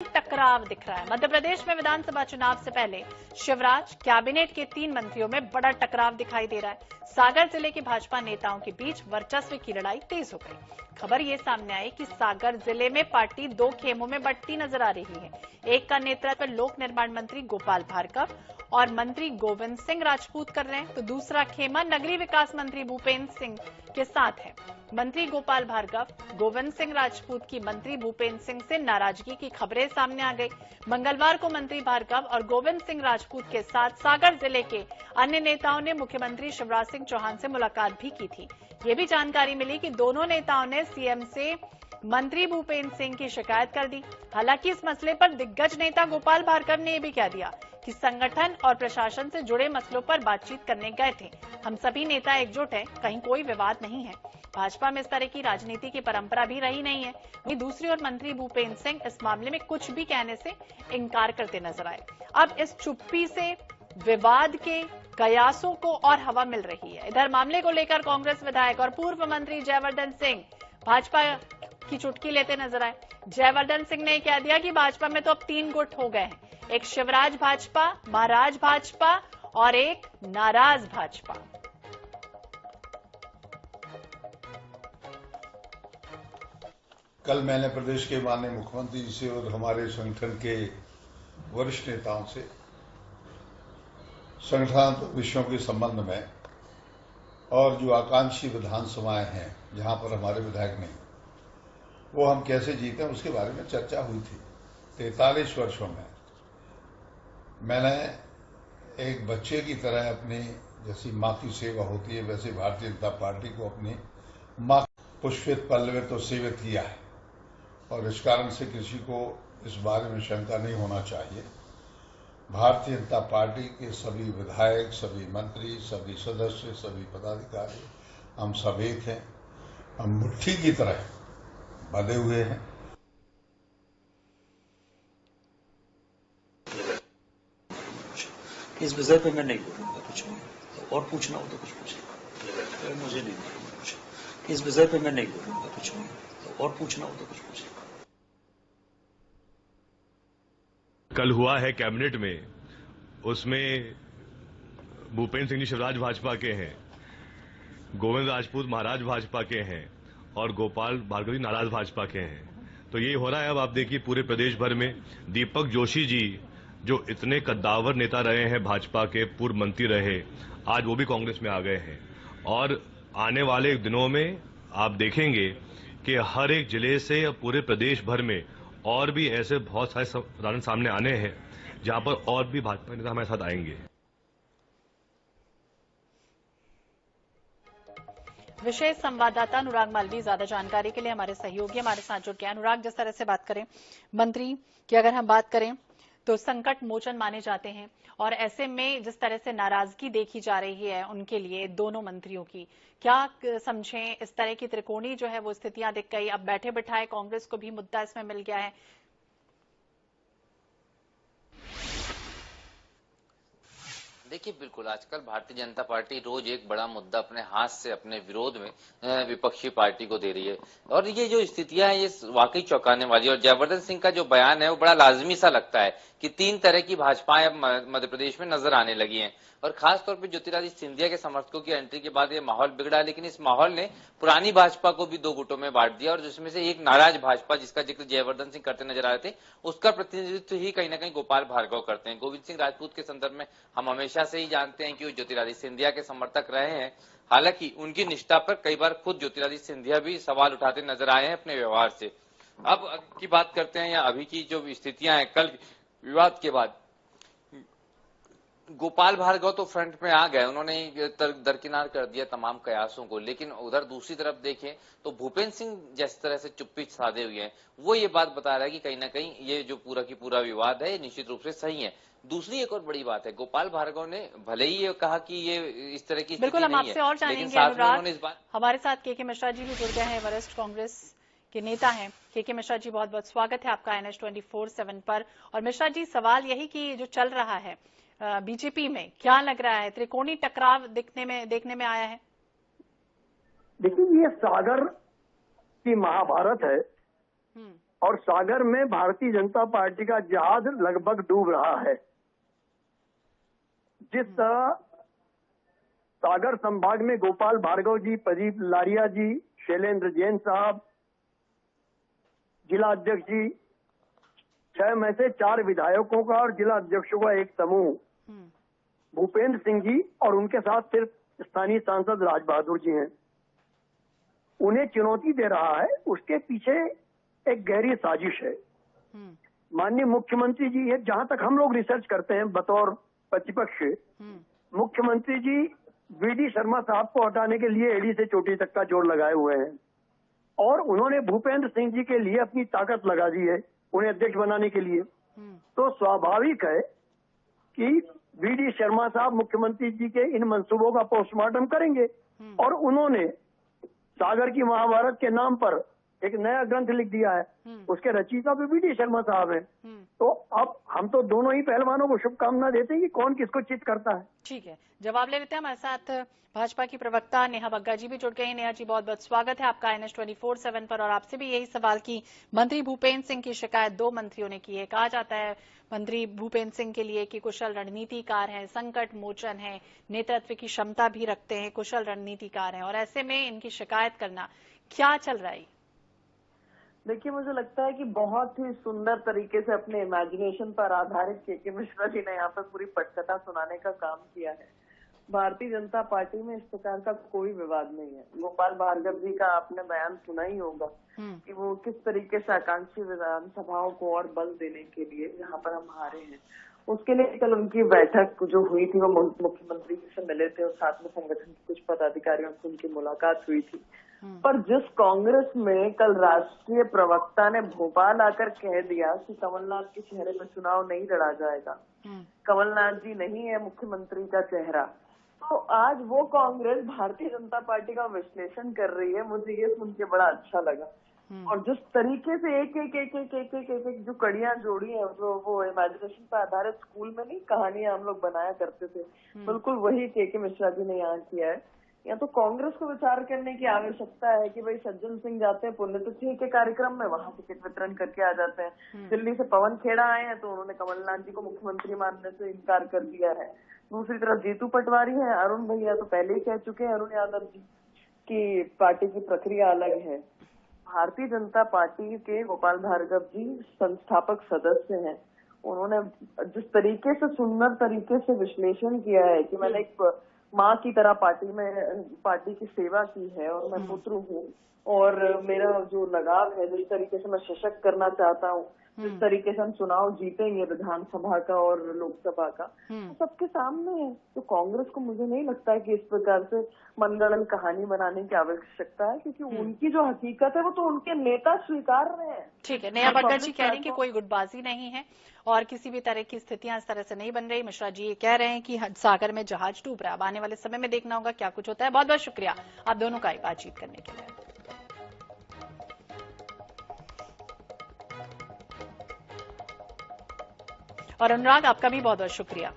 टकराव दिख रहा है। मध्य प्रदेश में विधानसभा चुनाव से पहले शिवराज कैबिनेट के 3 मंत्रियों में बड़ा टकराव दिखाई दे रहा है। सागर जिले के भाजपा नेताओं के बीच वर्चस्व की लड़ाई तेज हो गई। खबर ये सामने आई कि सागर जिले में पार्टी 2 खेमों में बंटती नजर आ रही है। एक का नेतृत्व लोक निर्माण मंत्री गोपाल भार्गव और मंत्री गोविंद सिंह राजपूत कर रहे हैं, तो दूसरा खेमा नगरीय विकास मंत्री भूपेंद्र सिंह के साथ है। मंत्री गोपाल भार्गव, गोविंद सिंह राजपूत की मंत्री भूपेंद्र सिंह से नाराजगी की खबरें सामने आ गई। मंगलवार को मंत्री भार्गव और गोविंद सिंह राजपूत के साथ सागर जिले के अन्य नेताओं ने मुख्यमंत्री शिवराज सिंह चौहान से मुलाकात भी की थी। ये भी जानकारी मिली कि दोनों नेताओं ने सीएम से मंत्री भूपेंद्र सिंह की शिकायत कर दी। हालांकि इस मसले पर दिग्गज नेता गोपाल भार्गव ने यह भी कह दिया कि संगठन और प्रशासन से जुड़े मसलों पर बातचीत करने गए थे। हम सभी नेता एकजुट हैं, कहीं कोई विवाद नहीं है। भाजपा में इस तरह की राजनीति की परंपरा भी रही नहीं है। वहीं दूसरी ओर मंत्री भूपेंद्र सिंह इस मामले में कुछ भी कहने से इनकार करते नजर आए। अब इस चुप्पी से विवाद के कयासों को और हवा मिल रही है। इधर मामले को लेकर कांग्रेस विधायक और पूर्व मंत्री जयवर्धन सिंह भाजपा की चुटकी लेते नजर आए। जयवर्धन सिंह ने कह दिया कि भाजपा में तो अब 3 गुट हो गए हैं, एक शिवराज भाजपा, महाराज भाजपा और एक नाराज भाजपा। कल मैंने प्रदेश के माननीय मुख्यमंत्री जी से और हमारे संगठन के वरिष्ठ नेताओं से संगठनात्मक विषयों के संबंध में और जो आकांक्षी विधानसभाएं हैं जहां पर हमारे विधायक नहीं, वो हम कैसे जीते उसके बारे में चर्चा हुई थी। 43 वर्षों में मैंने एक बच्चे की तरह अपनी जैसी मां की सेवा होती है वैसे भारतीय जनता पार्टी को अपनी मां पुष्पित पल्लवित और सेवित किया है, और इस कारण से किसी को इस बारे में शंका नहीं होना चाहिए। भारतीय जनता पार्टी के सभी विधायक, सभी मंत्री, सभी सदस्य, सभी पदाधिकारी, हम सब एक हैं, हम मुट्ठी की तरह बंधे हुए हैं। इस विषय पे मैं नहीं बोलूंगा कुछ भी, और पूछना हो तो कुछ पूछे, मुझे नहीं बोलूंगा कुछ। इस विषय पे मैं नहीं बोलूंगा कुछ भी, और पूछना हो तो कुछ पूछे। कल हुआ है कैबिनेट में, उसमें भूपेंद्र सिंह जी शिवराज भाजपा के हैं, गोविंद राजपूत महाराज भाजपा के हैं और गोपाल भार्गव जी नाराज भाजपा के हैं। तो ये हो रहा है। अब आप देखिए पूरे प्रदेश भर में दीपक जोशी जी जो इतने कद्दावर नेता रहे हैं, भाजपा के पूर्व मंत्री रहे, आज वो भी कांग्रेस में आ गए हैं। और आने वाले दिनों में आप देखेंगे कि हर एक जिले से पूरे प्रदेश भर में और भी ऐसे बहुत सारे उदाहरण सामने आने हैं जहां पर और भी भाजपा नेता हमारे साथ आएंगे। विशेष संवाददाता अनुराग मालवी ज्यादा जानकारी के लिए हमारे सहयोगी हमारे साथ जुड़ गए। अनुराग, जिस तरह से बात करें मंत्री की, अगर हम बात करें तो संकट मोचन माने जाते हैं, और ऐसे में जिस तरह से नाराजगी देखी जा रही है उनके लिए दोनों मंत्रियों की, क्या समझें इस तरह की त्रिकोणीय जो है वो स्थितियां दिख गई। अब बैठे बिठाए कांग्रेस को भी मुद्दा इसमें मिल गया है। देखिए, बिल्कुल आजकल भारतीय जनता पार्टी रोज एक बड़ा मुद्दा अपने हाथ से अपने विरोध में विपक्षी पार्टी को दे रही है, और ये जो स्थितियां हैं ये वाकई चौंकाने वाली है। और जयवर्धन सिंह का जो बयान है वो बड़ा लाजमी सा लगता है कि 3 तरह की भाजपाएं अब मध्य प्रदेश में नजर आने लगी हैं, और खासतौर पर ज्योतिरादित्य सिंधिया के समर्थकों की एंट्री के बाद ये माहौल बिगड़ा। लेकिन इस माहौल ने पुरानी भाजपा को भी 2 गुटों में बांट दिया, और जिसमें से एक नाराज भाजपा जिसका जिक्र जयवर्धन सिंह करते नजर आ रहे थे, उसका प्रतिनिधित्व ही कहीं ना कहीं गोपाल भार्गव करते हैं। गोविंद सिंह राजपूत के संदर्भ में हम हमेशा से ही जानते हैं कि वो ज्योतिरादित्य सिंधिया के समर्थक रहे हैं। हालांकि उनकी निष्ठा पर कई बार खुद ज्योतिरादित्य सिंधिया भी सवाल उठाते नजर आए हैं अपने व्यवहार से। अब की बात करते हैं या अभी की जो स्थितियां हैं, कल विवाद के बाद गोपाल भार्गव तो फ्रंट में आ गए, उन्होंने दरकिनार कर दिया तमाम कयासों को। लेकिन उधर दूसरी तरफ देखें तो भूपेंद्र सिंह जिस तरह से चुप्पी साधे हुए हैं, वो ये बात बता रहा है कि कहीं ना कहीं ये जो पूरा की पूरा विवाद है ये निश्चित रूप से सही है। दूसरी एक और बड़ी बात है, गोपाल भार्गव ने भले ही ये कहा कि ये इस तरह की बिल्कुल हम आपसे और जानेंगे। अनुराग, हमारे साथ के मिश्रा जी भी जुड़ गए हैं, वरिष्ठ कांग्रेस के नेता हैं। के मिश्रा जी, बहुत बहुत स्वागत है आपका NH 24/7 पर। और मिश्रा जी, सवाल यही कि जो चल रहा है बीजेपी में, क्या लग रहा है त्रिकोणीय टकराव देखने में आया है? देखिए, ये सागर की महाभारत है और सागर में भारतीय जनता पार्टी का जहाज लगभग डूब रहा है। जिस तरह सागर संभाग में गोपाल भार्गव जी, प्रदीप लारिया जी, शैलेंद्र जैन साहब, जिला अध्यक्ष जी, 6 में से 4 विधायकों का और जिला अध्यक्षों का एक समूह, भूपेंद्र सिंह जी और उनके साथ सिर्फ स्थानीय सांसद राज बहादुर जी हैं, उन्हें चुनौती दे रहा है। उसके पीछे एक गहरी साजिश है। माननीय मुख्यमंत्री जी, जहां तक हम लोग रिसर्च करते हैं बतौर प्रतिपक्ष, मुख्यमंत्री जी वीडी शर्मा साहब को हटाने के लिए एड़ी से चोटी तक का जोर लगाए हुए हैं और उन्होंने भूपेंद्र सिंह जी के लिए अपनी ताकत लगा दी है उन्हें अध्यक्ष बनाने के लिए। तो स्वाभाविक है कि वीडी शर्मा साहब मुख्यमंत्री जी के इन मंसूबों का पोस्टमार्टम करेंगे और उन्होंने सागर की महाभारत के नाम पर एक नया ग्रंथ लिख दिया है, उसके रचयिता भी वीडी शर्मा साहब हैं। तो अब हम तो दोनों ही पहलवानों को शुभकामना देते हैं कि कौन किसको चित करता है। ठीक है, जवाब ले लेते हैं। हमारे साथ भाजपा की प्रवक्ता नेहा बग्गा जी भी जुड़ गए हैं। नेहा जी, बहुत बहुत स्वागत है आपका NS 24/7 पर। और आपसे भी यही सवाल की मंत्री भूपेंद्र सिंह की शिकायत 2 मंत्रियों ने की है। कहा जाता है मंत्री भूपेंद्र सिंह के लिए कि कुशल रणनीतिकार हैं, संकट मोचन है, नेतृत्व की क्षमता भी रखते हैं, कुशल रणनीतिकार हैं, और ऐसे में इनकी शिकायत करना, क्या चल रहा है? देखिए, मुझे लगता है कि बहुत ही सुंदर तरीके से अपने इमेजिनेशन पर आधारित के मिश्रा जी ने यहाँ पर पूरी पटकथा सुनाने का काम किया है। भारतीय जनता पार्टी में इस प्रकार का कोई विवाद नहीं है। गोपाल भार्गव जी का आपने बयान सुना ही होगा कि वो किस तरीके से आकांक्षी विधानसभाओं को और बल देने के लिए यहाँ पर हम हारे हैं। उसके लिए कल उनकी बैठक जो हुई थी वो मुख्यमंत्री जी से मिले थे और साथ में संगठन के कुछ पदाधिकारियों से उनकी मुलाकात हुई थी। पर जिस कांग्रेस में कल राष्ट्रीय प्रवक्ता ने भोपाल आकर कह दिया कि कमलनाथ के चेहरे पर चुनाव नहीं लड़ा जाएगा, कमलनाथ जी नहीं है मुख्यमंत्री का चेहरा, तो आज वो कांग्रेस भारतीय जनता पार्टी का विश्लेषण कर रही है। मुझे ये सुन के बड़ा अच्छा लगा। और जिस तरीके से एक जो कड़ियां जोड़ी है, वो इमेजिनेशन पर आधारित स्कूल में नहीं कहानियां हम लोग बनाया करते थे, बिल्कुल वही के मिश्रा जी ने यहाँ किया है। या तो कांग्रेस को विचार करने की आवश्यकता है कि भाई सज्जन सिंह जाते हैं पुण्यतिथि के कार्यक्रम में, वहां टिकट वितरण करके आ जाते हैं। दिल्ली से पवन खेड़ा आए हैं तो उन्होंने कमलनाथ जी को मुख्यमंत्री मानने से इनकार कर दिया है। दूसरी तरफ जीतू पटवारी हैं, अरुण भैया तो पहले ही कह चुके हैं, अरुण यादव जी, की पार्टी की प्रक्रिया अलग है। भारतीय जनता पार्टी के गोपाल भार्गव जी संस्थापक सदस्य हैं। उन्होंने जिस तरीके से सुंदर तरीके से विश्लेषण किया है कि मैंने एक माँ की तरह पार्टी की सेवा की है और मैं पुत्र हूँ और मेरा जो लगाव है, जिस तरीके से मैं सशक्त करना चाहता हूँ, जिस तरीके से हम चुनाव जीतेंगे विधानसभा का और लोकसभा का, तो सबके सामने है। तो कांग्रेस को मुझे नहीं लगता है कि इस प्रकार से मनगढ़ंत कहानी बनाने की आवश्यकता है, क्योंकि उनकी जो हकीकत है वो तो उनके नेता स्वीकार रहे हैं। ठीक है, नेहा बग्गा जी कह रही हैं कि कोई गुटबाजी नहीं है और किसी भी तरह की स्थितियां इस तरह से नहीं बन रही। मिश्रा जी ये कह रहे हैं कि सागर में जहाज डूब रहा है। अब आने वाले समय में देखना होगा क्या कुछ होता है। बहुत बहुत शुक्रिया आप दोनों का बातचीत करने के लिए। और अनुराग, आपका भी बहुत बहुत शुक्रिया।